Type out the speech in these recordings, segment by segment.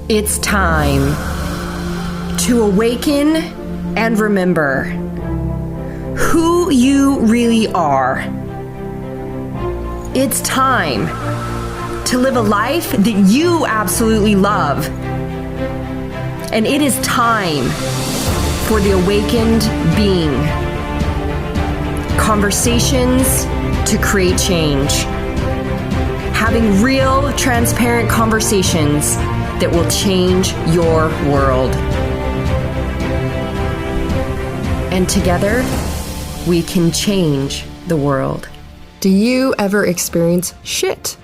It's time to awaken and remember who you really are. It's time to live a life that you absolutely love. And it is time for the awakened being. Conversations to create change. Having real, transparent conversations that will change your world. And together, we can change the world. Do you ever experience shit?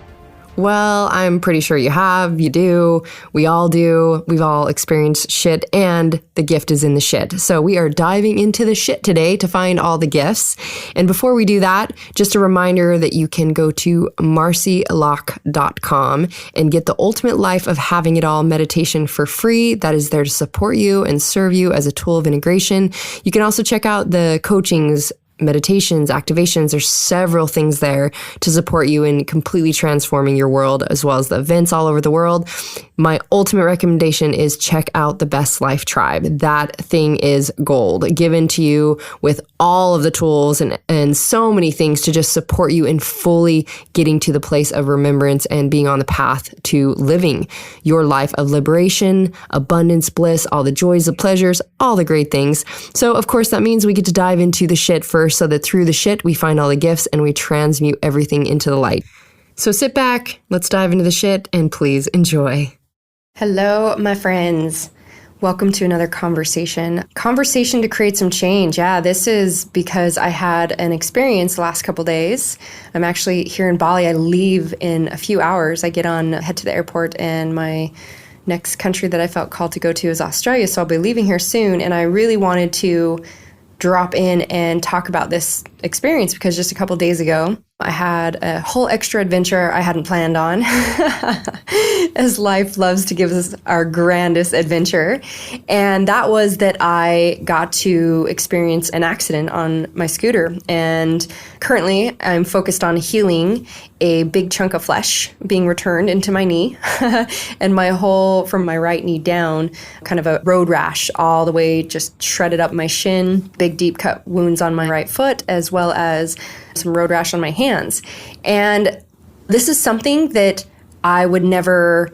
Well, I'm pretty sure you have, you do, we all do. We've all experienced shit, and the gift is in the shit. So we are diving into the shit today to find all the gifts. And before we do that, just a reminder that you can go to marcilock.com and get the Ultimate Life of Having It All meditation for free. That is there to support you and serve you as a tool of integration. You can also check out the coachings, meditations, activations. There's several things there to support you in completely transforming your world, as well as the events all over the world. My ultimate recommendation is check out the Best Life Tribe. That thing is gold, given to you with all of the tools and so many things to just support you in fully getting to the place of remembrance and being on the path to living your life of liberation, abundance, bliss, all the joys, the pleasures, all the great things. So of course that means we get to dive into the shit first, so that through the shit we find all the gifts and we transmute everything into the light. So sit back, let's dive into the shit, and please enjoy. Hello, my friends. Welcome to another conversation. Conversation to create some change. Yeah, this is because I had an experience the last couple days. I'm actually here in Bali. I leave in a few hours. Head to the airport, and my next country that I felt called to go to is Australia. So I'll be leaving here soon. And I really wanted to drop in and talk about this experience because just a couple days ago, I had a whole extra adventure I hadn't planned on, as life loves to give us our grandest adventure. And that was that I got to experience an accident on my scooter. And currently I'm focused on healing a big chunk of flesh being returned into my knee and from my right knee down, kind of a road rash all the way just shredded up my shin, big deep cut wounds on my right foot, as well as some road rash on my hands. And this is something that I would never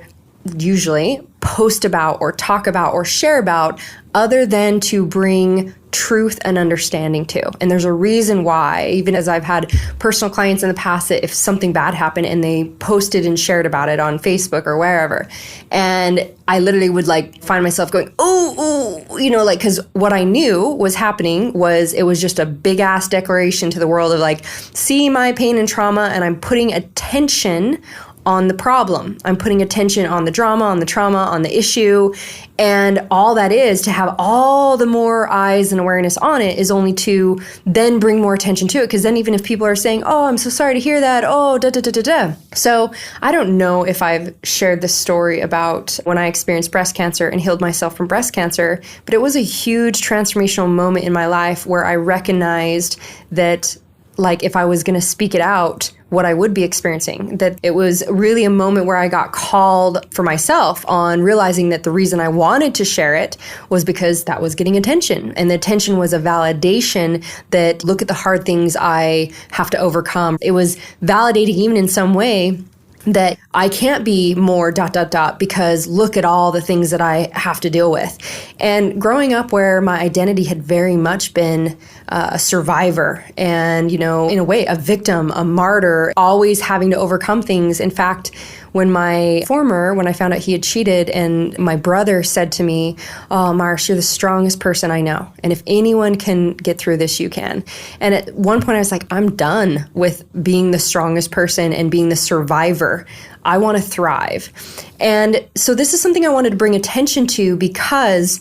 usually post about or talk about or share about other than to bring truth and understanding to. And there's a reason why, even as I've had personal clients in the past, that if something bad happened and they posted and shared about it on Facebook or wherever, and I literally would find myself going, ooh, because what I knew was happening was it was just a big ass declaration to the world of see my pain and trauma, and I'm putting attention on the problem. I'm putting attention on the drama, on the trauma, on the issue. And all that is to have all the more eyes and awareness on it is only to then bring more attention to it. Because then even if people are saying, oh, I'm so sorry to hear that. Oh, da, da, da, da, da. So I don't know if I've shared this story about when I experienced breast cancer and healed myself from breast cancer, but it was a huge transformational moment in my life where I recognized that if I was going to speak it out, what I would be experiencing, that it was really a moment where I got called for myself on realizing that the reason I wanted to share it was because that was getting attention. And the attention was a validation that look at the hard things I have to overcome. It was validating even in some way that I can't be more ... because look at all the things that I have to deal with. And growing up where my identity had very much been a survivor and, in a way, a victim, a martyr, always having to overcome things. In fact, when I found out he had cheated, and my brother said to me, oh, Marci, you're the strongest person I know. And if anyone can get through this, you can. And at one point I was like, I'm done with being the strongest person and being the survivor. I want to thrive. And so this is something I wanted to bring attention to because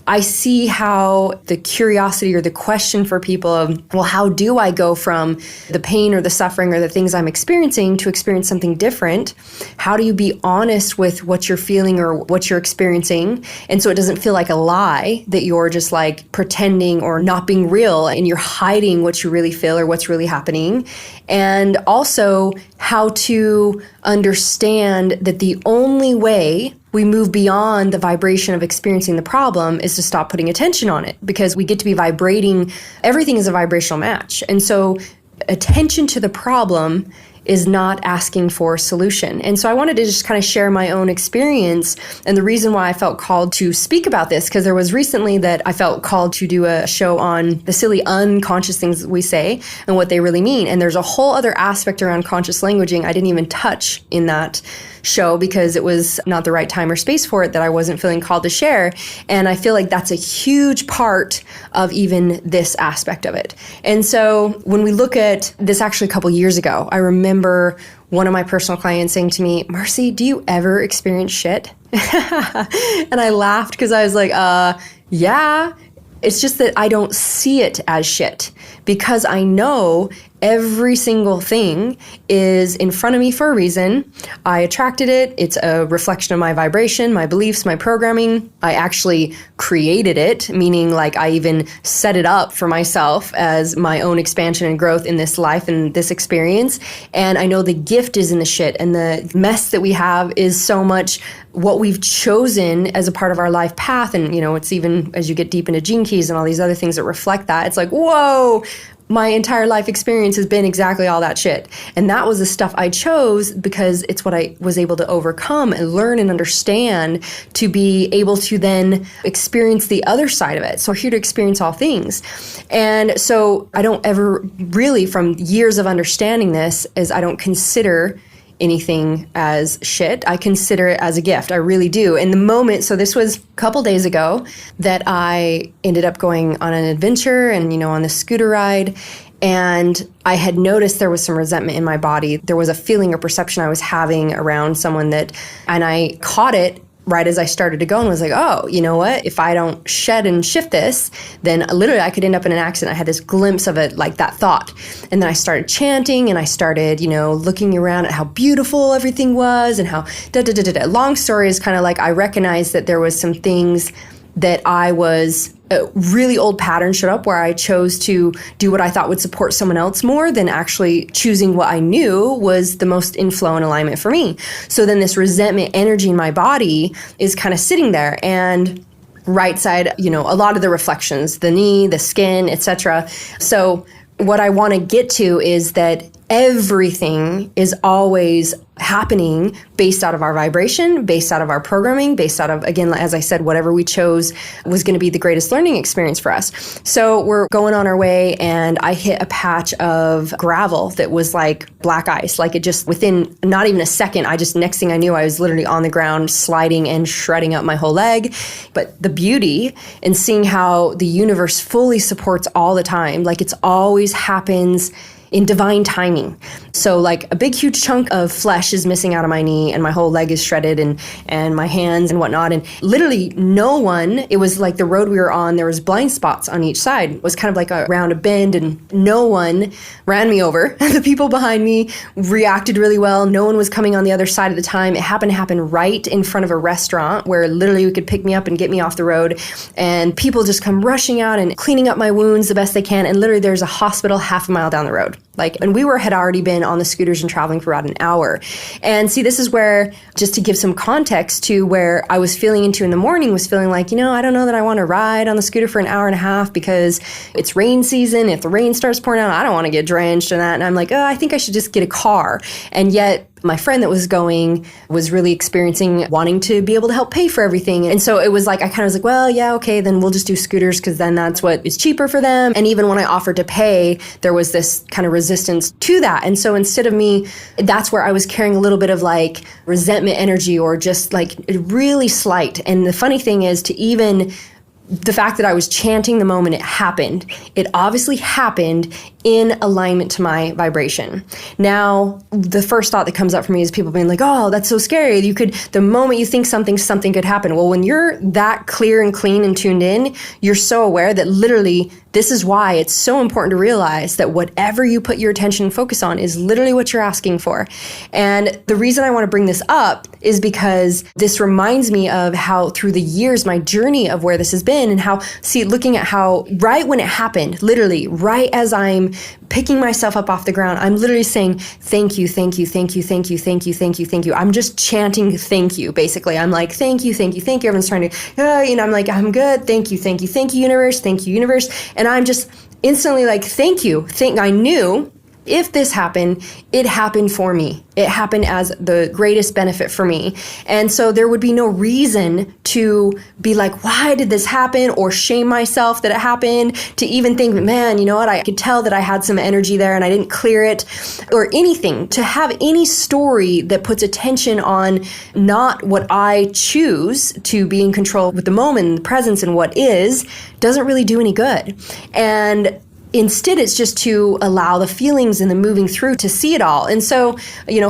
I see how the curiosity or the question for people of, well, how do I go from the pain or the suffering or the things I'm experiencing to experience something different? How do you be honest with what you're feeling or what you're experiencing? And so it doesn't feel like a lie that you're just pretending or not being real and you're hiding what you really feel or what's really happening. And also how to understand that the only way we move beyond the vibration of experiencing the problem is to stop putting attention on it, because we get to be vibrating. Everything is a vibrational match. And so attention to the problem is not asking for a solution. And so I wanted to just kind of share my own experience and the reason why I felt called to speak about this, because there was recently that I felt called to do a show on the silly unconscious things that we say and what they really mean. And there's a whole other aspect around conscious languaging I didn't even touch in that show because it was not the right time or space for it, that I wasn't feeling called to share. And I feel like that's a huge part of even this aspect of it. And so when we look at this, actually a couple years ago, I remember one of my personal clients saying to me, "Marci, do you ever experience shit?" And I laughed because I was like, yeah. It's just that I don't see it as shit, because I know every single thing is in front of me for a reason. I attracted it. It's a reflection of my vibration, my beliefs, my programming. I actually created it, meaning like I even set it up for myself as my own expansion and growth in this life and this experience. And I know the gift is in the shit, and the mess that we have is so much what we've chosen as a part of our life path. And, you know, it's even as you get deep into gene keys and all these other things that reflect that, it's like, whoa, my entire life experience has been exactly all that shit. And that was the stuff I chose because it's what I was able to overcome and learn and understand to be able to then experience the other side of it. So we're here to experience all things. And so I don't ever really, from years of understanding this, is I don't consider anything as shit. I consider it as a gift. I really do. In the moment, so this was a couple days ago that I ended up going on an adventure and, you know, on the scooter ride. And I had noticed there was some resentment in my body. There was a feeling or perception I was having around someone and I caught it right as I started to go and was like, oh, you know what? If I don't shed and shift this, then literally I could end up in an accident. I had this glimpse of it, like that thought. And then I started chanting and I started, you know, looking around at how beautiful everything was and how da-da-da-da-da. Long story is kind of like I recognized that there was some things that I was a really old pattern showed up where I chose to do what I thought would support someone else more than actually choosing what I knew was the most in flow and alignment for me. So then this resentment energy in my body is kind of sitting there, and right side, you know, a lot of the reflections, the knee, the skin, etc. So what I want to get to is that everything is always happening based out of our vibration, based out of our programming, based out of, again, as I said, whatever we chose was going to be the greatest learning experience for us. So we're going on our way and I hit a patch of gravel that was like black ice. Like it just within not even a second, next thing I knew, I was literally on the ground sliding and shredding up my whole leg. But the beauty in seeing how the universe fully supports all the time, like it's always happens in divine timing. So like a big, huge chunk of flesh is missing out of my knee and my whole leg is shredded and my hands and whatnot. And literally no one, it was like the road we were on, there was blind spots on each side. It was kind of like around a bend and no one ran me over. The people behind me reacted really well. No one was coming on the other side at the time. It happened to happen right in front of a restaurant where literally you could pick me up and get me off the road. And people just come rushing out and cleaning up my wounds the best they can. And literally there's a hospital half a mile down the road. And we had already been on the scooters and traveling for about an hour. And see, this is where, just to give some context to where I was feeling into in the morning, was feeling like, you know, I don't know that I want to ride on the scooter for an hour and a half because it's rain season. If the rain starts pouring out, I don't want to get drenched and that. And I'm like, oh, I think I should just get a car. And yet my friend that was going was really experiencing wanting to be able to help pay for everything. And so it was like, I kind of was like, well, yeah, okay, then we'll just do scooters because then that's what is cheaper for them. And even when I offered to pay, there was this kind of resistance to that. And so instead of me, that's where I was carrying a little bit of like resentment energy or just like really slight. And the funny thing is to even the fact that I was chanting the moment it happened, it obviously happened in alignment to my vibration. Now, the first thought that comes up for me is people being like, oh, that's so scary. The moment you think something could happen. Well, when you're that clear and clean and tuned in, you're so aware that literally this is why it's so important to realize that whatever you put your attention and focus on is literally what you're asking for. And the reason I want to bring this up is because this reminds me of how through the years, my journey of where this has been, in and looking at how right when it happened, literally right as I'm picking myself up off the ground, I'm literally saying, thank you, thank you, thank you, thank you, thank you, thank you, thank you. I'm just chanting thank you, basically. I'm like, thank you, thank you, thank you. Everyone's trying to, I'm like, I'm good. Thank you, thank you, thank you, universe. Thank you, universe. And I'm just instantly like, thank you. I knew if this happened, it happened for me. It happened as the greatest benefit for me. And so there would be no reason to be like, why did this happen? Or shame myself that it happened, to even think, man, you know what? I could tell that I had some energy there and I didn't clear it, or anything. To have any story that puts attention on not what I choose to be in control with the moment, the presence, and what is, doesn't really do any good. And instead, it's just to allow the feelings and the moving through to see it all. And so,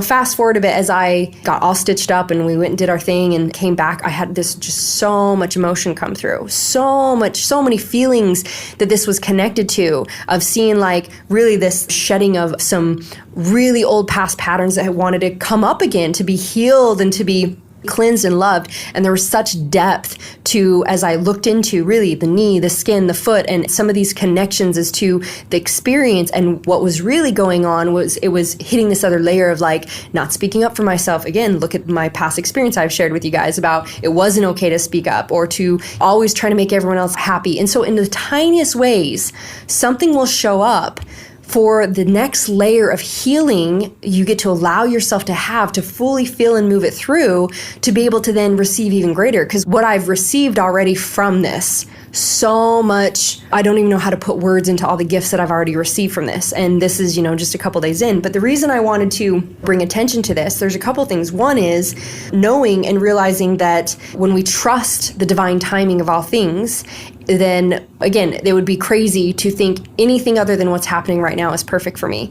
fast forward a bit, as I got all stitched up and we went and did our thing and came back, I had this just so much emotion come through, so many feelings that this was connected to, of seeing like really this shedding of some really old past patterns that had wanted to come up again, to be healed and to be cleansed and loved. And there was such depth to, as I looked into really the knee, the skin, the foot, and some of these connections as to the experience. And what was really going on was it was hitting this other layer of like not speaking up for myself. Again, look at my past experience I've shared with you guys about it wasn't okay to speak up, or to always try to make everyone else happy. And so in the tiniest ways, something will show up for the next layer of healing you get to allow yourself to have, to fully feel and move it through, to be able to then receive even greater. Because what I've received already from this, so much, I don't even know how to put words into all the gifts that I've already received from this. And this is, just a couple days in. But the reason I wanted to bring attention to this, there's a couple things. One is knowing and realizing that when we trust the divine timing of all things, then again, it would be crazy to think anything other than what's happening right now is perfect for me.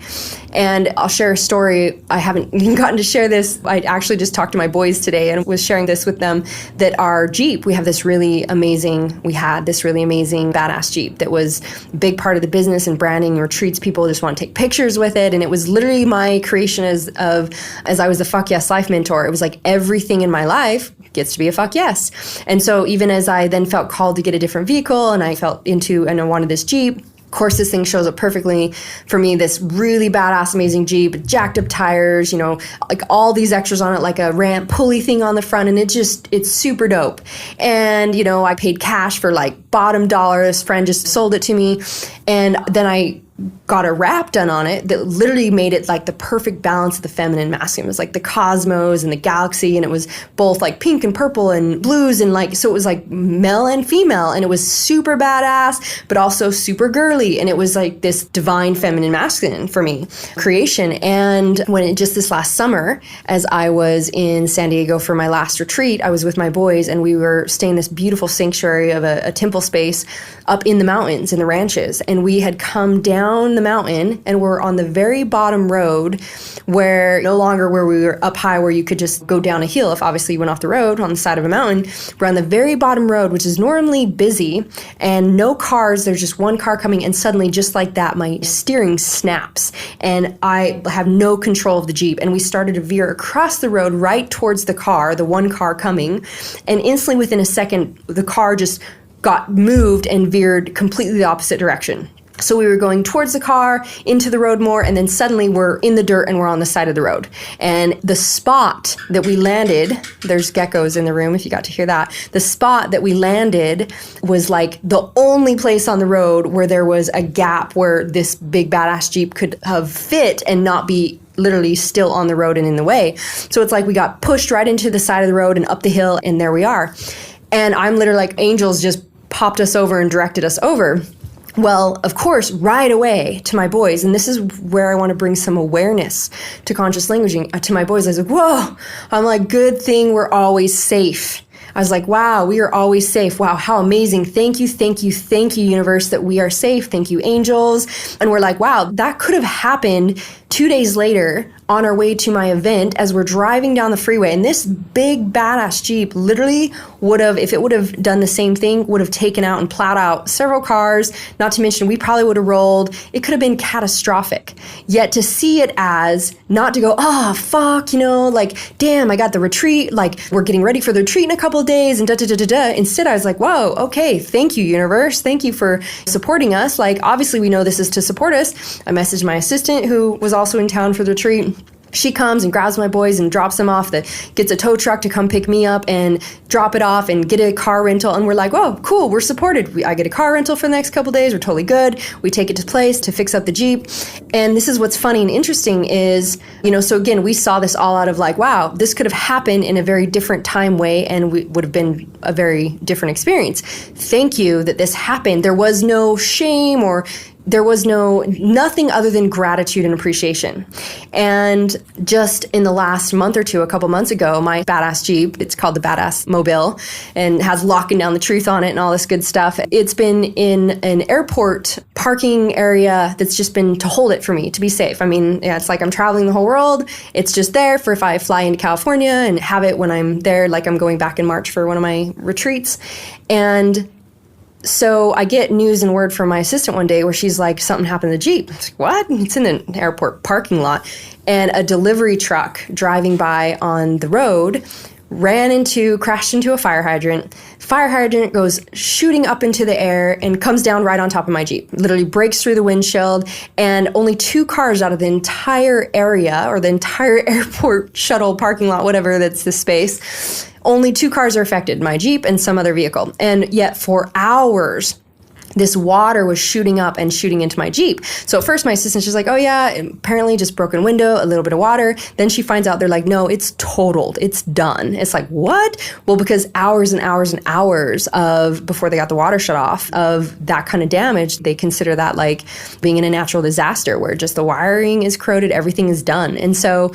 And I'll share a story. I haven't even gotten to share this. I actually just talked to my boys today and was sharing this with them, that our Jeep, we had this really amazing badass Jeep that was a big part of the business and branding, retreats. People just want to take pictures with it. And it was literally my creation as I was the Fuck Yes Life mentor. It was like everything in my life gets to be a fuck yes. And so even as I then felt called to get a different vehicle and I felt into and I wanted this Jeep, of course, this thing shows up perfectly for me, this really badass, amazing Jeep, jacked up tires, like all these extras on it, like a ramp pulley thing on the front. And it's super dope. And, I paid cash for like bottom dollar. This friend just sold it to me. And then I got a wrap done on it that literally made it like the perfect balance of the feminine and masculine. It was like the cosmos and the galaxy, and it was both like pink and purple and blues, and like, so it was like male and female, and it was super badass, but also super girly. And it was like this divine feminine masculine for me creation. And just this last summer, as I was in San Diego for my last retreat, I was with my boys and we were staying in this beautiful sanctuary of a temple space up in the mountains, in the ranches. And we had come down the mountain and we're on the very bottom road, where no longer where we were up high where you could just go down a hill if obviously you went off the road on the side of a mountain. We're on the very bottom road, which is normally busy and no cars. There's just one car coming, and suddenly just like that my steering snaps and I have no control of the Jeep, and we started to veer across the road right towards the one car coming, and instantly within a second the car just got moved and veered completely the opposite direction. So we were going towards the car, into the road more, and then suddenly we're in the dirt and we're on the side of the road. And the spot that we landed, there's geckos in the room if you got to hear that. The spot that we landed was like the only place on the road where there was a gap where this big badass Jeep could have fit and not be literally still on the road and in the way. So it's like we got pushed right into the side of the road and up the hill, and there we are. And I'm literally like, angels just popped us over and directed us over. Well, of course, right away to my boys, and this is where I want to bring some awareness to conscious languaging to my boys. I was like, whoa, I'm like, good thing we're always safe. I was like, wow, we are always safe. Wow, how amazing. Thank you, thank you, thank you, universe, that we are safe. Thank you, angels. And we're like, wow, that could have happened 2 days later on our way to my event as we're driving down the freeway. And this big badass Jeep literally would have, if it would have done the same thing, would have taken out and plowed out several cars. Not to mention, we probably would have rolled. It could have been catastrophic. Yet to see it as not to go, oh, fuck, like, damn, I got the retreat. Like, we're getting ready for the retreat in a couple of days and da-da-da-da-da. Instead, I was like, whoa, okay, thank you, universe. Thank you for supporting us. Like, obviously, we know this is to support us. I messaged my assistant who was also in town for the retreat. She comes and grabs my boys and drops them off, gets a tow truck to come pick me up and drop it off and get a car rental. And we're like, oh, cool, we're supported. I get a car rental for the next couple of days. We're totally good. We take it to place to fix up the Jeep. And this is what's funny and interesting is, so again, we saw this all out of like, wow, this could have happened in a very different time way and we would have been a very different experience. Thank you that this happened. There was no shame or there was nothing other than gratitude and appreciation. And just in the last month or two, a couple months ago, my badass Jeep, it's called the Badass Mobile and has Locking Down the Truth on it and all this good stuff. It's been in an airport parking area that's just been to hold it for me, to be safe. I mean, yeah, it's like I'm traveling the whole world. It's just there for if I fly into California and have it when I'm there, like I'm going back in March for one of my retreats. And so I get news and word from my assistant one day where she's like, something happened to the Jeep. I was like, what? It's in an airport parking lot. And a delivery truck driving by on the road crashed into a fire hydrant. Fire hydrant goes shooting up into the air and comes down right on top of my Jeep. Literally breaks through the windshield, and only 2 cars out of the entire area or the entire airport shuttle parking lot, whatever that's the space, only 2 cars are affected, my Jeep and some other vehicle. And yet for hours, this water was shooting up and shooting into my Jeep. So at first my assistant's just like, oh yeah, apparently just broken window, a little bit of water. Then she finds out, they're like, no, it's totaled. It's done. It's like, what? Well, because hours and hours and hours before they got the water shut off, of that kind of damage, they consider that like being in a natural disaster where just the wiring is corroded, everything is done. And so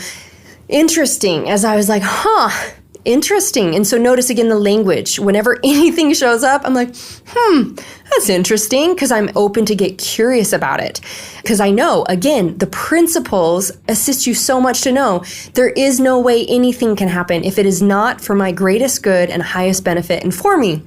interesting, as I was like, interesting. And so notice again the language. Whenever anything shows up, I'm like, that's interesting, because I'm open to get curious about it. Because I know, again, the principles assist you so much to know there is no way anything can happen if it is not for my greatest good and highest benefit and for me.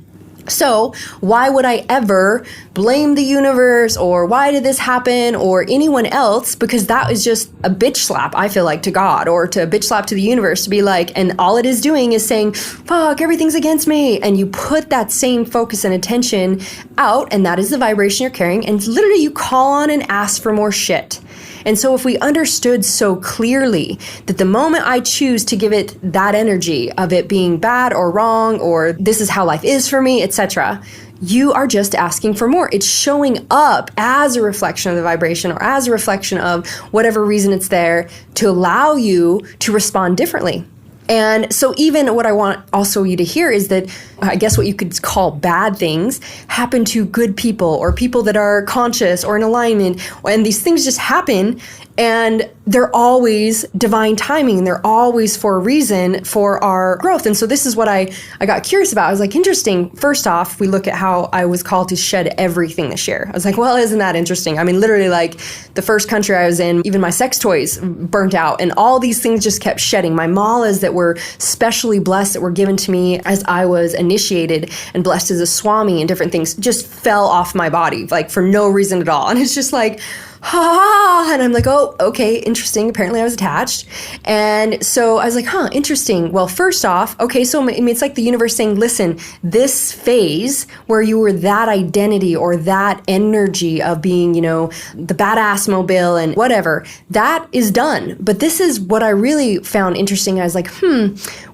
So why would I ever blame the universe or why did this happen or anyone else? Because that is just a bitch slap, I feel like, to God, or to a bitch slap to the universe, to be like, and all it is doing is saying, fuck, everything's against me. And you put that same focus and attention out, and that is the vibration you're carrying. And literally you call on and ask for more shit. And so if we understood so clearly that the moment I choose to give it that energy of it being bad or wrong, or this is how life is for me, etc., you are just asking for more. It's showing up as a reflection of the vibration or as a reflection of whatever reason it's there to allow you to respond differently. And so even what I want also you to hear is that I guess what you could call bad things happen to good people or people that are conscious or in alignment. And these things just happen, and they're always divine timing. They're always for a reason for our growth. And so this is what I got curious about. I was like, interesting. First off, we look at how I was called to shed everything this year. I was like, well, isn't that interesting? I mean, literally, like the first country I was in, even my sex toys burnt out and all these things just kept shedding. My malas that were specially blessed, that were given to me as I was initiated and blessed as a swami and different things, just fell off my body, like for no reason at all. And it's just like, and I'm like, oh, okay, interesting. Apparently I was attached. And so I was like, interesting. Well, first off, okay, so it's like the universe saying, listen, this phase where you were that identity or that energy of being, the badass mobile and whatever, that is done. But this is what I really found interesting. I was like,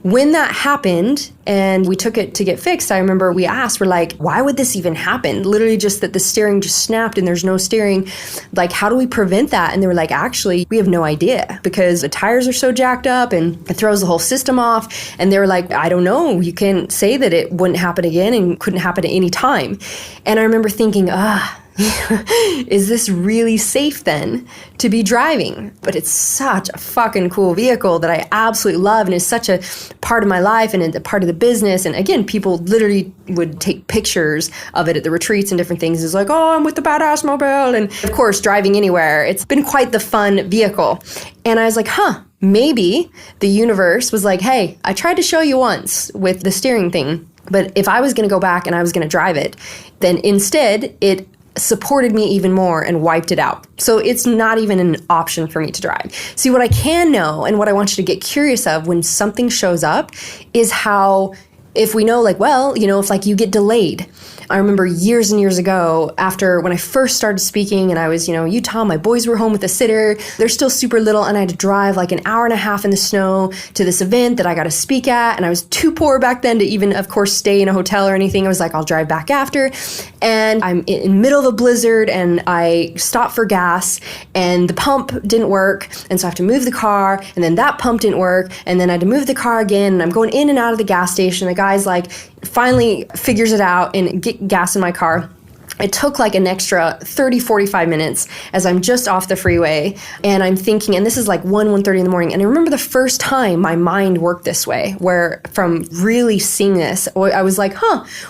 when that happened and we took it to get fixed, I remember we asked, we're like, why would this even happen? Literally just that the steering just snapped and there's no steering. Like, how do we prevent that? And they were like, actually, we have no idea because the tires are so jacked up and it throws the whole system off. And they were like, I don't know. You can't say that it wouldn't happen again and couldn't happen at any time. And I remember thinking, is this really safe then to be driving? But it's such a fucking cool vehicle that I absolutely love and is such a part of my life and a part of the business. And again, people literally would take pictures of it at the retreats and different things. It's like, oh, I'm with the badass mobile. And of course, driving anywhere, it's been quite the fun vehicle. And I was like, maybe the universe was like, hey, I tried to show you once with the steering thing, but if I was going to go back and I was going to drive it, then instead it supported me even more and wiped it out. So it's not even an option for me to drive. See, what I can know and what I want you to get curious of when something shows up is how, if we know like, well, if like you get delayed. I remember years and years ago after when I first started speaking and I was, Utah, my boys were home with a sitter. They're still super little and I had to drive like an hour and a half in the snow to this event that I got to speak at. And I was too poor back then to even, of course, stay in a hotel or anything. I was like, I'll drive back after. And I'm in the middle of a blizzard and I stopped for gas and the pump didn't work. And so I have to move the car and then that pump didn't work. And then I had to move the car again and I'm going in and out of the gas station. The guy's like, finally figures it out and get gas in my car. It took like an extra 30, 45 minutes as I'm just off the freeway and I'm thinking, and this is like 1:30 in the morning. And I remember the first time my mind worked this way, where from really seeing this, I was like,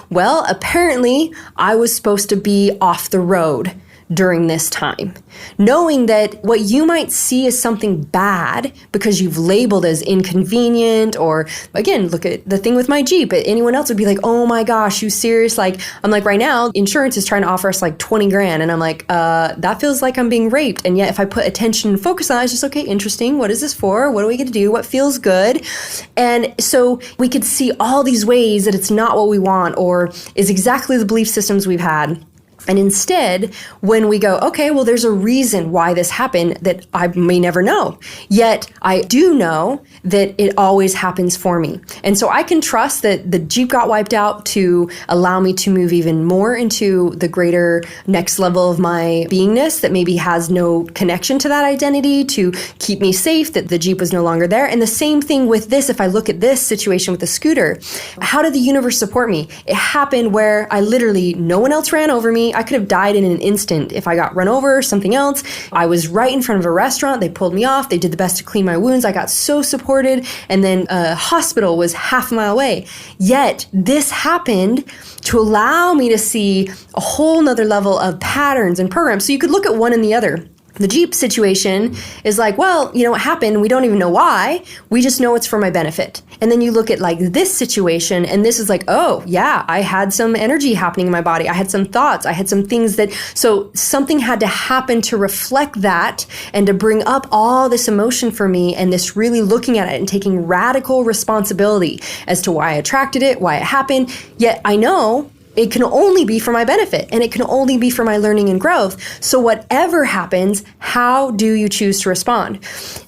well, apparently I was supposed to be off the road during this time, knowing that what you might see as something bad because you've labeled as inconvenient, or again, look at the thing with my Jeep. Anyone else would be like, oh my gosh, you serious? Like, I'm like, right now, insurance is trying to offer us like 20 grand. And I'm like, that feels like I'm being raped. And yet if I put attention and focus on it, it's just, okay, interesting. What is this for? What do we get to do? What feels good? And so we could see all these ways that it's not what we want or is exactly the belief systems we've had. And instead, when we go, okay, well, there's a reason why this happened that I may never know. Yet I do know that it always happens for me. And so I can trust that the Jeep got wiped out to allow me to move even more into the greater next level of my beingness that maybe has no connection to that identity, to keep me safe, that the Jeep was no longer there. And the same thing with this, if I look at this situation with the scooter, how did the universe support me? It happened where I literally, no one else ran over me. I could have died in an instant if I got run over or something else. I was right in front of a restaurant. They pulled me off. They did the best to clean my wounds. I got so supported. And then a hospital was half a mile away. Yet this happened to allow me to see a whole nother level of patterns and programs. So you could look at one and the other. The Jeep situation is like, well, it happened. We don't even know why. We just know it's for my benefit. And then you look at like this situation and this is like, oh yeah, I had some energy happening in my body. I had some thoughts. I had some things so something had to happen to reflect that and to bring up all this emotion for me and this really looking at it and taking radical responsibility as to why I attracted it, why it happened. Yet I know it can only be for my benefit and it can only be for my learning and growth. So whatever happens, how do you choose to respond?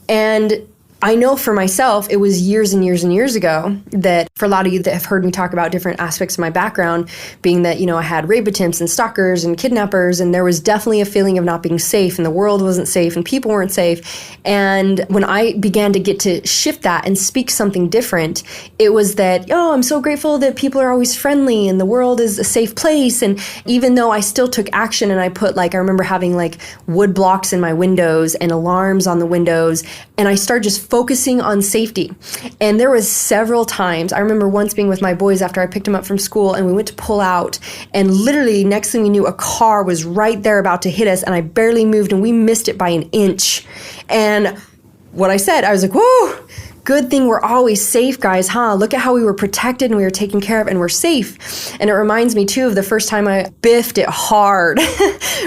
And I know for myself, it was years and years and years ago that for a lot of you that have heard me talk about different aspects of my background, being that, I had rape attempts and stalkers and kidnappers, and there was definitely a feeling of not being safe and the world wasn't safe and people weren't safe. And when I began to get to shift that and speak something different, it was that, I'm so grateful that people are always friendly and the world is a safe place. And even though I still took action and I put I remember having wood blocks in my windows and alarms on the windows, and I started just focusing on safety. And there was several times, I remember once being with my boys after I picked them up from school and we went to pull out and literally next thing we knew a car was right there about to hit us and I barely moved and we missed it by an inch. And what I said, I was like, whoa, good thing we're always safe, guys, huh? Look at how we were protected and we were taken care of and we're safe. And it reminds me too of the first time I biffed it hard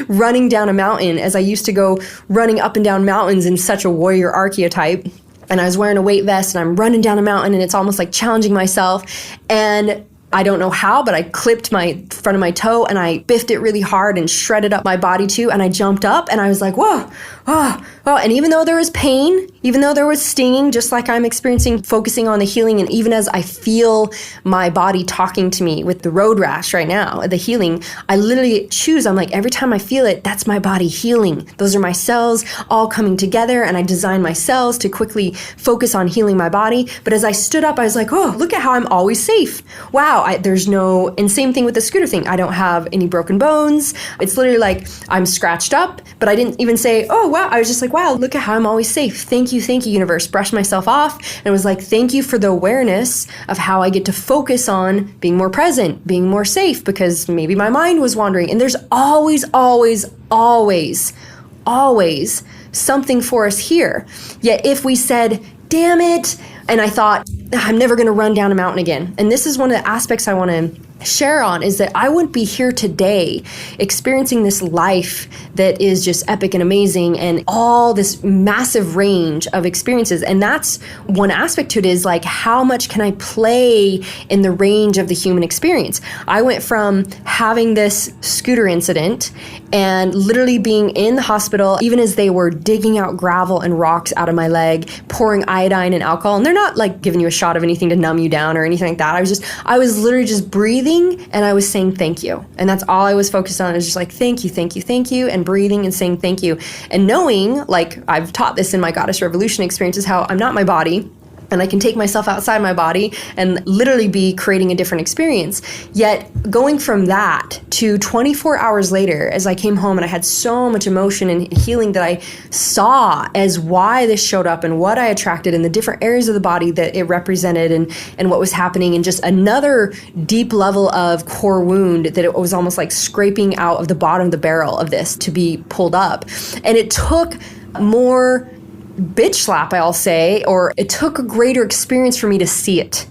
running down a mountain, as I used to go running up and down mountains in such a warrior archetype. And I was wearing a weight vest and I'm running down a mountain and it's almost like challenging myself. And I don't know how, but I clipped my front of my toe and I biffed it really hard and shredded up my body too. And I jumped up and I was like, whoa, oh. And even though there was pain, even though there was stinging, just like I'm experiencing, focusing on the healing, and even as I feel my body talking to me with the road rash right now, the healing, I literally choose, I'm like, every time I feel it, that's my body healing. Those are my cells all coming together, and I design my cells to quickly focus on healing my body. But as I stood up, I was like, oh, look at how I'm always safe. Wow, there's no, and same thing with the scooter thing. I don't have any broken bones. It's literally like I'm scratched up, but I didn't even say, oh, wow. I was just like, wow, look at how I'm always safe. Thank you, universe. Brushed myself off and was like, thank you for the awareness of how I get to focus on being more present, being more safe, because maybe my mind was wandering. And there's always, always, always, always something for us here. Yet if we said, damn it, and I thought, I'm never going to run down a mountain again. And this is one of the aspects I want to share on, is that I wouldn't be here today experiencing this life that is just epic and amazing and all this massive range of experiences. And that's one aspect to it, is like, how much can I play in the range of the human experience? I went from having this scooter incident and literally being in the hospital, even as they were digging out gravel and rocks out of my leg, pouring iodine and alcohol. And they're not like giving you a shot of anything to numb you down or anything like that. I was literally just breathing, and I was saying thank you. And that's all I was focused on. It was just like, thank you, thank you, thank you, and breathing and saying thank you. And knowing, like I've taught this in my Goddess Revolution experiences, how I'm not my body, and I can take myself outside my body and literally be creating a different experience. Yet going from that to 24 hours later, as I came home and I had so much emotion and healing that I saw as why this showed up and what I attracted and the different areas of the body that it represented and what was happening, and just another deep level of core wound that it was almost like scraping out of the bottom of the barrel of this to be pulled up. And it took more bitch slap, I'll say, or it took a greater experience for me to see it.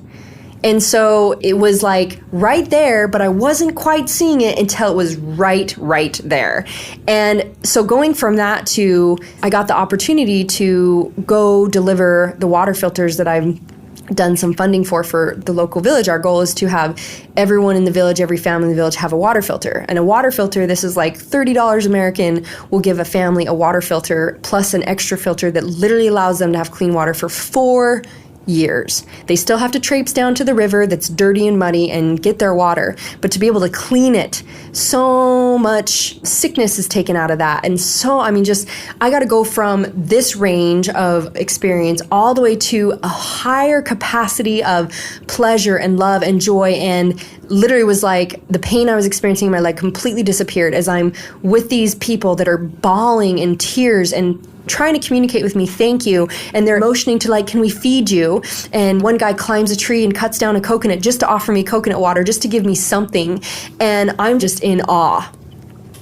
And so it was like right there, but I wasn't quite seeing it until it was right there. And so going from that to, I got the opportunity to go deliver the water filters that I've done some funding for the local village. Our goal is to have everyone in the village, every family in the village, have a water filter. And a water filter, this is like $30 American, will give a family a water filter plus an extra filter that literally allows them to have clean water for 4 years. They still have to traipse down to the river that's dirty and muddy and get their water, but to be able to clean it, so much sickness is taken out of that. And so, I mean, just, I got to go from this range of experience all the way to a higher capacity of pleasure and love and joy, and literally was like the pain I was experiencing in my leg completely disappeared as I'm with these people that are bawling in tears and trying to communicate with me, thank you, and they're motioning to like, can we feed you? And one guy climbs a tree and cuts down a coconut just to offer me coconut water, just to give me something, and I'm just in awe.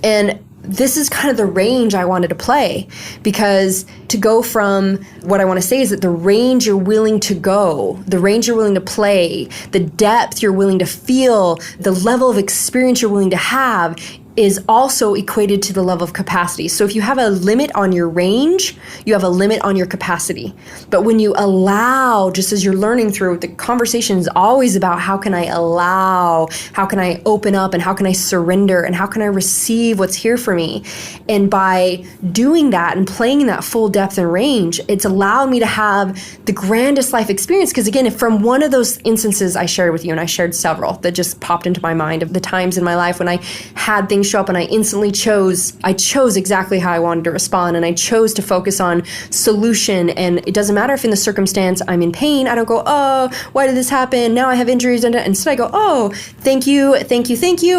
And this is kind of the range I wanted to play, because to go from, what I want to say is that the range you're willing to go, the range you're willing to play, the depth you're willing to feel, the level of experience you're willing to have is also equated to the level of capacity. So if you have a limit on your range, you have a limit on your capacity. But when you allow, just as you're learning through, the conversation is always about how can I allow, how can I open up, and how can I surrender, and how can I receive what's here for me. And by doing that and playing in that full depth and range, it's allowed me to have the grandest life experience. Because again, if from one of those instances I shared with you, and I shared several that just popped into my mind of the times in my life when I had things show up and I instantly chose exactly how I wanted to respond, and I chose to focus on solution. And it doesn't matter if in the circumstance I'm in pain, I don't go, oh, why did this happen? Now I have injuries. And instead I go, oh, thank you.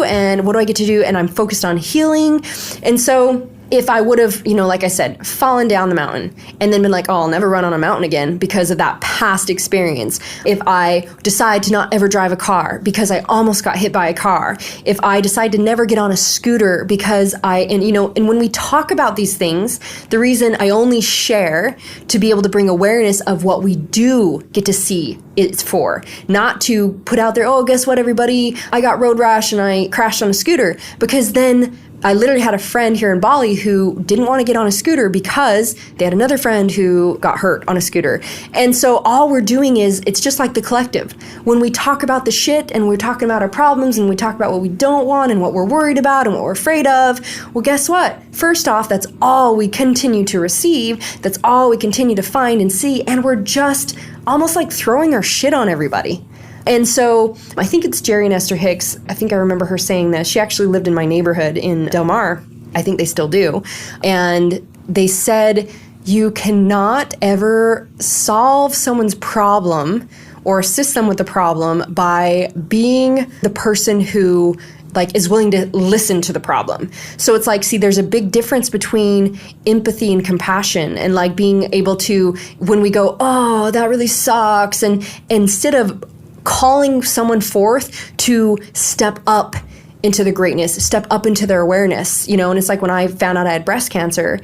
And what do I get to do? And I'm focused on healing. And so if I would have, like I said, fallen down the mountain and then been like, oh, I'll never run on a mountain again because of that past experience. If I decide to not ever drive a car because I almost got hit by a car. If I decide to never get on a scooter because and when we talk about these things, the reason I only share to be able to bring awareness of what we do get to see it's for, not to put out there, oh, guess what, everybody, I got road rash and I crashed on a scooter, because then I literally had a friend here in Bali who didn't want to get on a scooter because they had another friend who got hurt on a scooter. And so all we're doing is, it's just like the collective. When we talk about the shit and we're talking about our problems and we talk about what we don't want and what we're worried about and what we're afraid of, well, guess what? First off, that's all we continue to receive. That's all we continue to find and see. And we're just almost like throwing our shit on everybody. And so I think it's Jerry and Esther Hicks. I think I remember her saying this. She actually lived in my neighborhood in Del Mar. I think they still do. And they said, you cannot ever solve someone's problem or assist them with the problem by being the person who like is willing to listen to the problem. So it's like, see, there's a big difference between empathy and compassion, and like being able to, when we go, oh, that really sucks, and instead of calling someone forth to step up into the greatness, step up into their awareness, you know. And it's like when I found out I had breast cancer,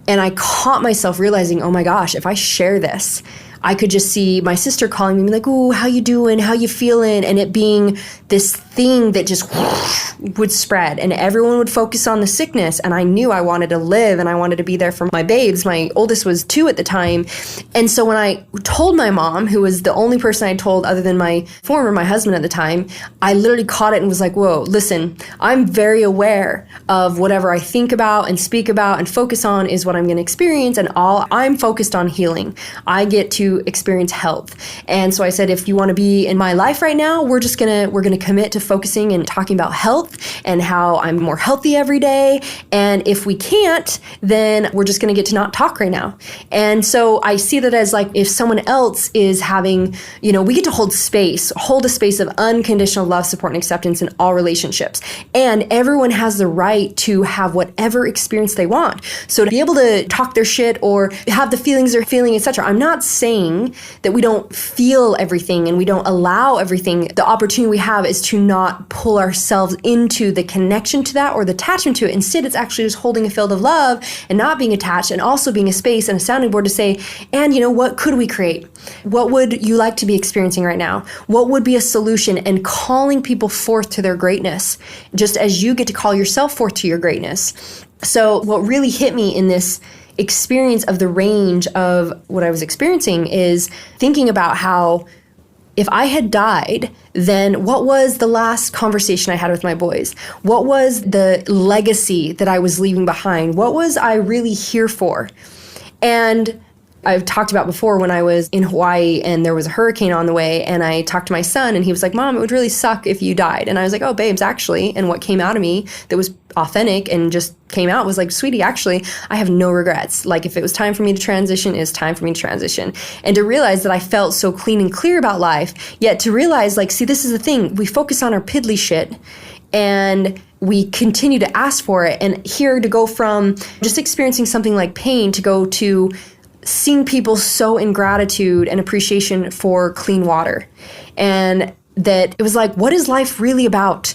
and I caught myself realizing, oh my gosh, if I share this, I could just see my sister calling me like, ooh, how you doing? How you feeling? And it being this thing that just would spread, and everyone would focus on the sickness. And I knew I wanted to live, and I wanted to be there for my babes. My oldest was 2 at the time. And so when I told my mom, who was the only person I told other than my husband at the time, I literally caught it and was like, whoa, listen, I'm very aware of whatever I think about and speak about and focus on is what I'm going to experience. And all I'm focused on healing. I get to experience health. And so I said, if you want to be in my life right now, we're going to commit to focusing and talking about health and how I'm more healthy every day. And if we can't, then we're just going to get to not talk right now. And so I see that as like, if someone else is having, you know, we get to hold a space of unconditional love, support, and acceptance in all relationships. And everyone has the right to have whatever experience they want. So to be able to talk their shit or have the feelings they're feeling, etc. I'm not saying that we don't feel everything and we don't allow everything. The opportunity we have is to not pull ourselves into the connection to that or the attachment to it. Instead, it's actually just holding a field of love and not being attached, and also being a space and a sounding board to say, and you know, what could we create? What would you like to be experiencing right now? What would be a solution? And calling people forth to their greatness, just as you get to call yourself forth to your greatness. So what really hit me in this experience of the range of what I was experiencing is thinking about how if I had died, then what was the last conversation I had with my boys? What was the legacy that I was leaving behind? What was I really here for? And I've talked about before when I was in Hawaii and there was a hurricane on the way, and I talked to my son and he was like, Mom, it would really suck if you died. And I was like, oh, babes, actually. And what came out of me that was authentic and just came out was like, sweetie, actually, I have no regrets. Like, if it was time for me to transition, it's time for me to transition. And to realize that I felt so clean and clear about life, yet to realize, like, see, this is the thing. We focus on our piddly shit and we continue to ask for it. And here to go from just experiencing something like pain to go to seeing people so in gratitude and appreciation for clean water. And that it was like, what is life really about?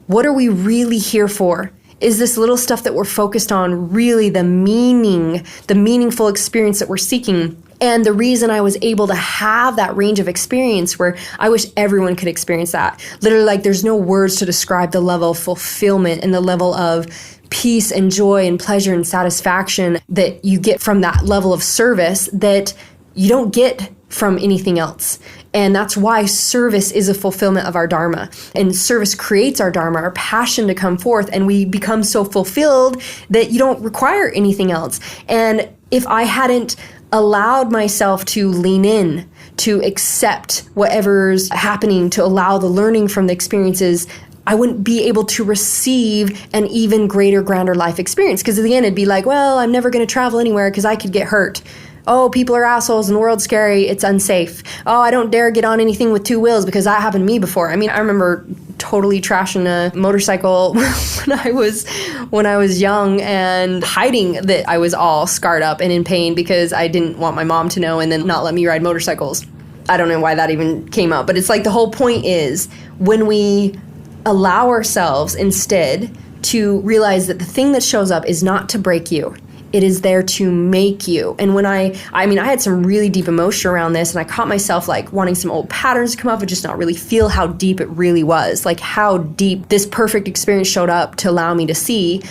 What are we really here for? Is this little stuff that we're focused on really the meaningful experience that we're seeking? And the reason I was able to have that range of experience where I wish everyone could experience that. Literally, like, there's no words to describe the level of fulfillment and the level of peace and joy and pleasure and satisfaction that you get from that level of service that you don't get from anything else. And that's why service is a fulfillment of our dharma. And service creates our dharma, our passion to come forth. And we become so fulfilled that you don't require anything else. And if I hadn't allowed myself to lean in, to accept whatever's happening, to allow the learning from the experiences, I wouldn't be able to receive an even greater, grander life experience. Because at the end, it'd be like, well, I'm never going to travel anywhere because I could get hurt. Oh, people are assholes and the world's scary. It's unsafe. Oh, I don't dare get on anything with 2 wheels because that happened to me before. I mean, I remember totally trashing a motorcycle when I was young and hiding that I was all scarred up and in pain because I didn't want my mom to know and then not let me ride motorcycles. I don't know why that even came up, but it's like the whole point is when we allow ourselves instead to realize that the thing that shows up is not to break you. It is there to make you. And when I had some really deep emotion around this, and I caught myself like wanting some old patterns to come up and just not really feel how deep it really was, like how deep this perfect experience showed up to allow me to see.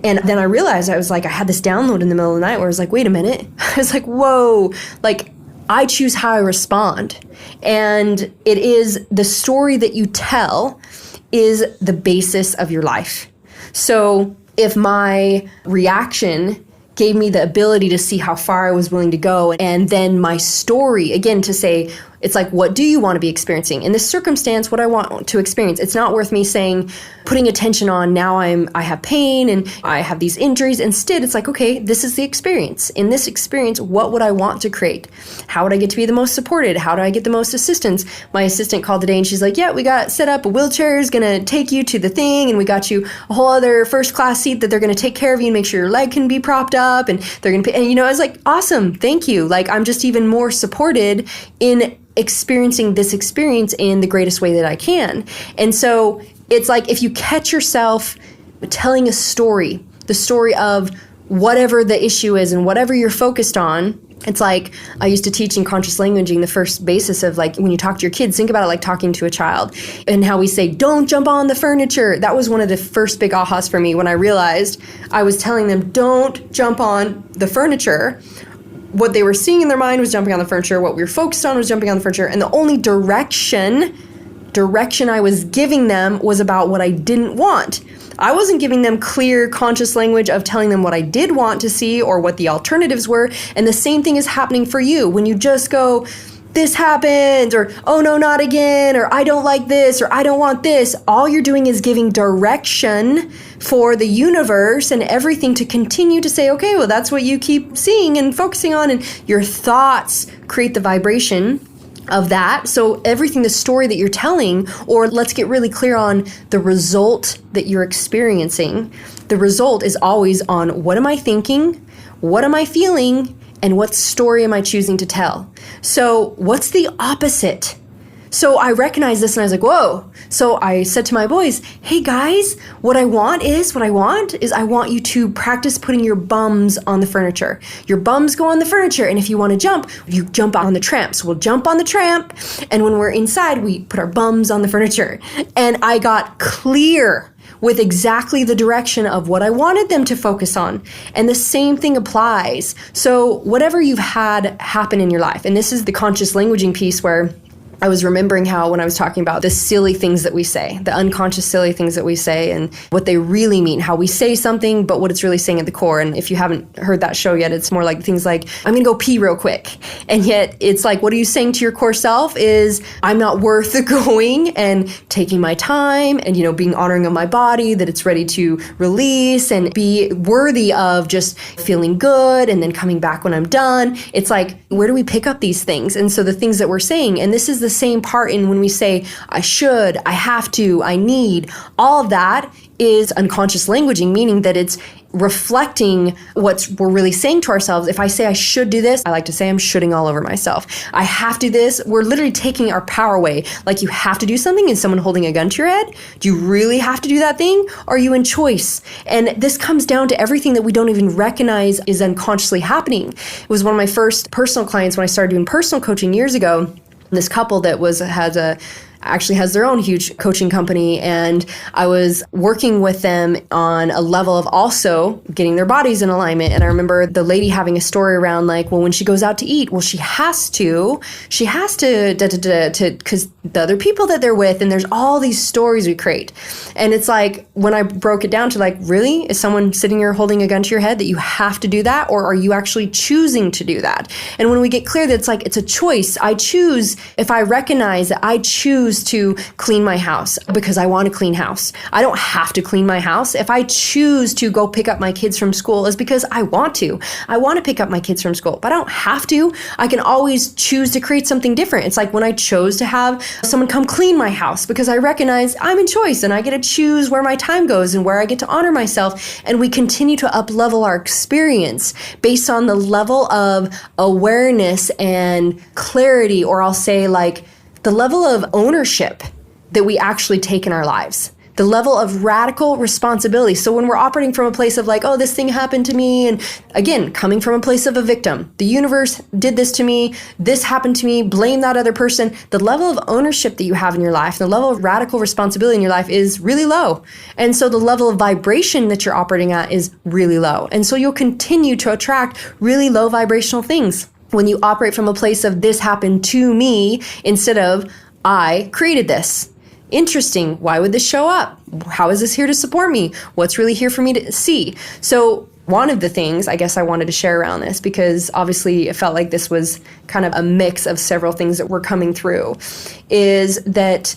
And then I realized I had this download in the middle of the night where I was like, wait a minute. I was like, whoa, like I choose how I respond. And it is the story that you tell is the basis of your life. So if my reaction gave me the ability to see how far I was willing to go, and then my story, again, to say, It's like, what do you want to be experiencing? In this circumstance, what I want to experience. It's not worth me saying, putting attention on now I have pain and I have these injuries. Instead, it's like, okay, this is the experience. In this experience, what would I want to create? How would I get to be the most supported? How do I get the most assistance? My assistant called today and she's like, yeah, we got set up. A wheelchair is going to take you to the thing. And we got you a whole other first class seat that they're going to take care of you and make sure your leg can be propped up. And they're going to, and I was like, awesome. Thank you. Like, I'm just even more supported in experiencing this experience in the greatest way that I can. And so it's like, if you catch yourself telling a story, the story of whatever the issue is and whatever you're focused on, it's like I used to teach in conscious languaging, the first basis of like when you talk to your kids, think about it like talking to a child and how we say, don't jump on the furniture. That was one of the first big ahas for me when I realized I was telling them, don't jump on the furniture. What they were seeing in their mind was jumping on the furniture. What we were focused on was jumping on the furniture. And the only direction I was giving them was about what I didn't want. I wasn't giving them clear conscious language of telling them what I did want to see or what the alternatives were. And the same thing is happening for you. When you just go, this happened, or oh no, not again, or I don't like this, or I don't want this. All you're doing is giving direction for the universe and everything to continue to say, okay, well, that's what you keep seeing and focusing on. And your thoughts create the vibration of that. So everything, the story that you're telling, or let's get really clear on the result that you're experiencing. The result is always on what am I thinking? What am I feeling? And what story am I choosing to tell? So what's the opposite? So I recognized this and I was like, whoa. So I said to my boys, hey guys, what I want is I want you to practice putting your bums on the furniture. Your bums go on the furniture. And if you want to jump, you jump on the tramp. So we'll jump on the tramp. And when we're inside, we put our bums on the furniture. And I got clear with exactly the direction of what I wanted them to focus on. And the same thing applies. So whatever you've had happen in your life, and this is the conscious languaging piece where I was remembering how when I was talking about the silly things that we say, the unconscious silly things that we say and what they really mean, how we say something, but what it's really saying at the core. And if you haven't heard that show yet, it's more like things like, I'm going to go pee real quick. And yet it's like, what are you saying to your core self is, I'm not worth going and taking my time and, being honoring of my body, that it's ready to release and be worthy of just feeling good and then coming back when I'm done. It's like, where do we pick up these things? And so the things that we're saying, and this is the same part in when we say, I should, I have to, I need, all of that is unconscious languaging, meaning that it's reflecting what we're really saying to ourselves. If I say I should do this, I like to say I'm shoulding all over myself. I have to do this. We're literally taking our power away. Like, you have to do something and someone holding a gun to your head. Do you really have to do that thing? Are you in choice? And this comes down to everything that we don't even recognize is unconsciously happening. It was one of my first personal clients when I started doing personal coaching years ago. This couple that actually has their own huge coaching company, and I was working with them on a level of also getting their bodies in alignment. And I remember the lady having a story around like, well, when she goes out to eat, well, she has to, because the other people that they're with, and there's all these stories we create. And it's like, when I broke it down to like, really, is someone sitting here holding a gun to your head that you have to do that? Or are you actually choosing to do that? And when we get clear that it's like, it's a choice, I choose, if I recognize that I choose to clean my house because I want a clean house. I don't have to clean my house. If I choose to go pick up my kids from school, is because I want to. I want to pick up my kids from school, but I don't have to. I can always choose to create something different. It's like when I chose to have someone come clean my house because I recognize I'm in choice and I get to choose where my time goes and where I get to honor myself. And we continue to up-level our experience based on the level of awareness and clarity, or I'll say like, the level of ownership that we actually take in our lives, the level of radical responsibility. So when we're operating from a place of like, oh, this thing happened to me, and again, coming from a place of a victim, the universe did this to me, this happened to me, blame that other person, the level of ownership that you have in your life, the level of radical responsibility in your life is really low. And so the level of vibration that you're operating at is really low. And so you'll continue to attract really low vibrational things when you operate from a place of this happened to me instead of I created this. Interesting. Why would this show up? How is this here to support me? What's really here for me to see? So one of the things I guess I wanted to share around this, because obviously it felt like this was kind of a mix of several things that were coming through, is that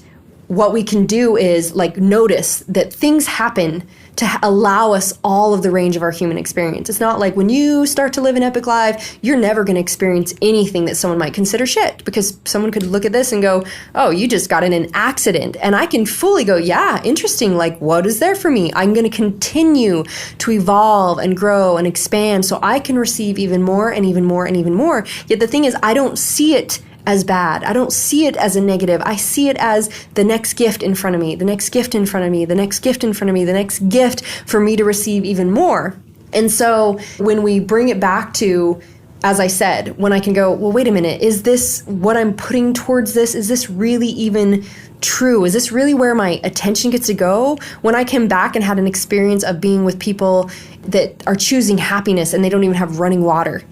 what we can do is like notice that things happen to allow us all of the range of our human experience. It's not like when you start to live an epic life, you're never going to experience anything that someone might consider shit, because someone could look at this and go, oh, you just got in an accident. And I can fully go, yeah, interesting. Like, what is there for me? I'm going to continue to evolve and grow and expand so I can receive even more and even more and even more. Yet the thing is, I don't see it as bad. I don't see it as a negative. I see it as the next gift in front of me, the next gift in front of me, the next gift in front of me, the next gift for me to receive even more. And so when we bring it back to, as I said, when I can go, well, wait a minute, is this what I'm putting towards this? Is this really even true? Is this really where my attention gets to go? When I came back and had an experience of being with people that are choosing happiness and they don't even have running water,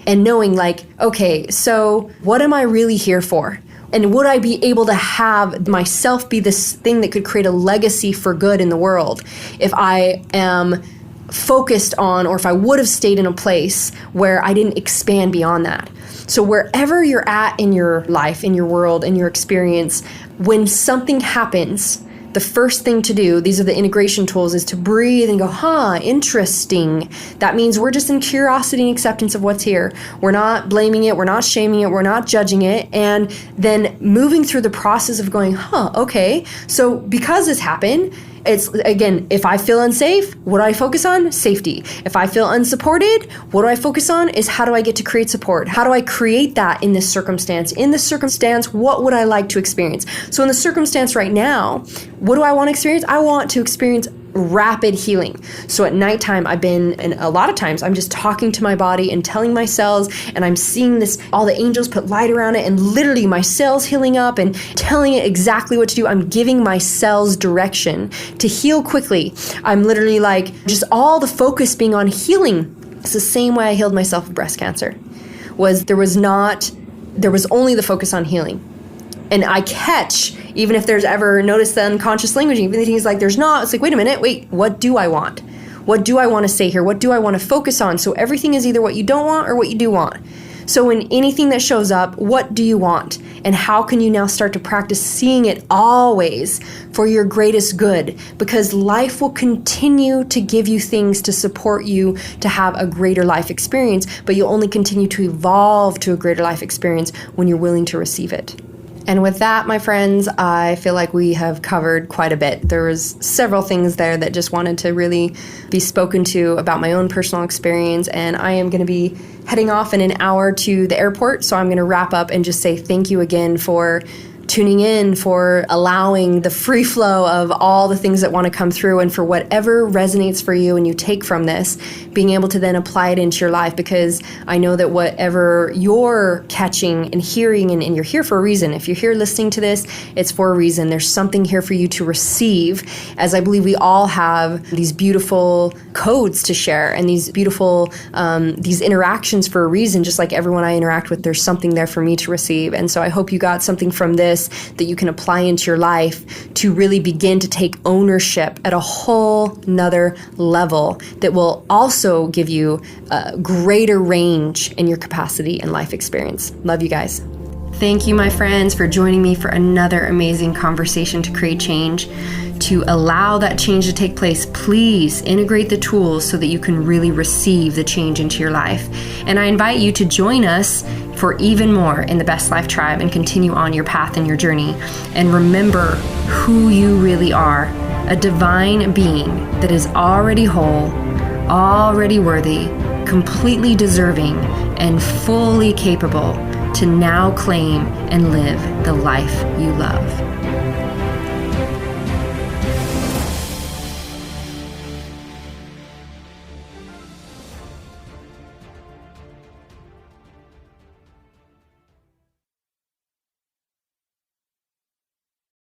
and knowing like, okay, so what am I really here for? And would I be able to have myself be this thing that could create a legacy for good in the world if I am focused on, or if I would have stayed in a place where I didn't expand beyond that? So wherever you're at in your life, in your world, in your experience, when something happens, the first thing to do, these are the integration tools, is to breathe and go, interesting. That means we're just in curiosity and acceptance of what's here. We're not blaming it. We're not shaming it. We're not judging it. And then moving through the process of going, okay. So because this happened, it's, again, if I feel unsafe, what do I focus on? Safety. If I feel unsupported, what do I focus on? Is how do I get to create support? How do I create that in this circumstance? In this circumstance, what would I like to experience? So in the circumstance right now, what do I want to experience? I want to experience rapid healing. So at nighttime, and a lot of times I'm just talking to my body and telling my cells, and I'm seeing this, all the angels put light around it, and literally my cells healing up and telling it exactly what to do. I'm giving my cells direction to heal quickly. I'm literally like, just all the focus being on healing. It's the same way I healed myself of breast cancer. There was only the focus on healing. And I catch, even if there's ever noticed the unconscious language, even things like there's not, it's like, wait a minute, what do I want? What do I want to say here? What do I want to focus on? So everything is either what you don't want or what you do want. So in anything that shows up, what do you want? And how can you now start to practice seeing it always for your greatest good? Because life will continue to give you things to support you to have a greater life experience, but you'll only continue to evolve to a greater life experience when you're willing to receive it. And with that, my friends, I feel like we have covered quite a bit. There was several things there that just wanted to really be spoken to about my own personal experience. And I am going to be heading off in an hour to the airport. So I'm going to wrap up and just say thank you again for tuning in, for allowing the free flow of all the things that want to come through, and for whatever resonates for you and you take from this, being able to then apply it into your life, because I know that whatever you're catching and hearing, and you're here for a reason. If you're here listening to this, it's for a reason. There's something here for you to receive, as I believe we all have these beautiful codes to share and these beautiful, these interactions for a reason. Just like everyone I interact with, there's something there for me to receive. And so I hope you got something from this that you can apply into your life to really begin to take ownership at a whole nother level that will also give you a greater range in your capacity and life experience. Love you guys. Thank you, my friends, for joining me for another amazing conversation to create change. To allow that change to take place, please integrate the tools so that you can really receive the change into your life. And I invite you to join us for even more in the Best Life Tribe and continue on your path and your journey. And remember who you really are, a divine being that is already whole, already worthy, completely deserving, and fully capable to now claim and live the life you love.